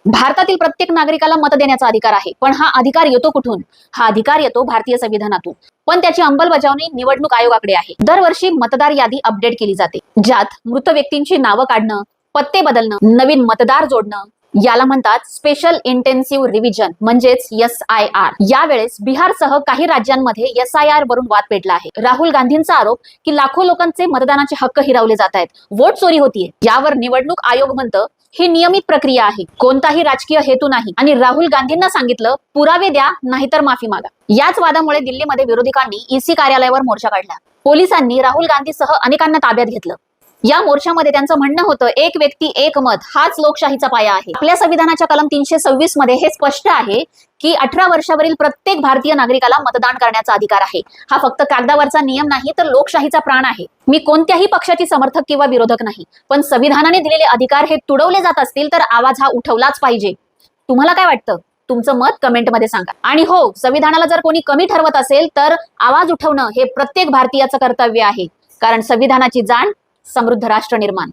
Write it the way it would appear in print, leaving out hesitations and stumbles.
भारतातील प्रत्येक नागरिकाला मत देण्याचा अधिकार आहे, पण हा अधिकार येतो कुठून? हा अधिकार येतो भारतीय संविधानातून, पण त्याची अंमलबजावणी निवडणूक आयोगाकडे आहे. दरवर्षी मतदार यादी अपडेट केली जाते, ज्यात मृत व्यक्तींची नावं काढणं, पत्ते बदलणं, नवीन मतदार जोडणं, याला म्हणतात स्पेशल इंटेन्सिव्ह रिव्हिजन म्हणजेच SIR. यावेळेस बिहारसह काही राज्यांमध्ये SIR वरून वाद पेटला आहे. राहुल गांधींचा आरोप की लाखो लोकांचे मतदानाचे हक्क हिरावले जात आहेत, वोट चोरी होतीये. यावर निवडणूक आयोग म्हणतं ही नियमित प्रक्रिया आहे, कोणताही राजकीय हेतू नाही, आणि राहुल गांधींना सांगितलं पुरावे द्या नाहीतर माफी मागा. याच वादामुळे दिल्लीमध्ये विरोधकांनी EC कार्यालयावर मोर्चा काढला. पोलिसांनी राहुल गांधीसह अनेकांना ताब्यात घेतलं. या मोर्चामध्ये त्यांचं म्हणणं होतं एक व्यक्ती एक मत हाच लोकशाहीचा पाया आहे. आपल्या संविधानाच्या कलम 326 मध्ये हे स्पष्ट आहे की 18 वर्षावरील प्रत्येक भारतीय नागरिकाला मतदान करण्याचा अधिकार आहे. हा फक्त कागदावरचा नियम नाही, तर लोकशाहीचा प्राण आहे. मी कोणत्याही पक्षाची समर्थक किंवा विरोधक नाही, पण संविधानाने दिलेले अधिकार हे तुडवले जात असतील तर आवाज हा उठवलाच पाहिजे. तुम्हाला काय वाटतं? तुमचं मत कमेंटमध्ये सांगा. आणि हो, संविधानाला जर कोणी कमी ठरवत असेल तर आवाज उठवणं हे प्रत्येक भारतीयाचं कर्तव्य आहे, कारण संविधानाची जाण समृद्ध राष्ट्र निर्माण.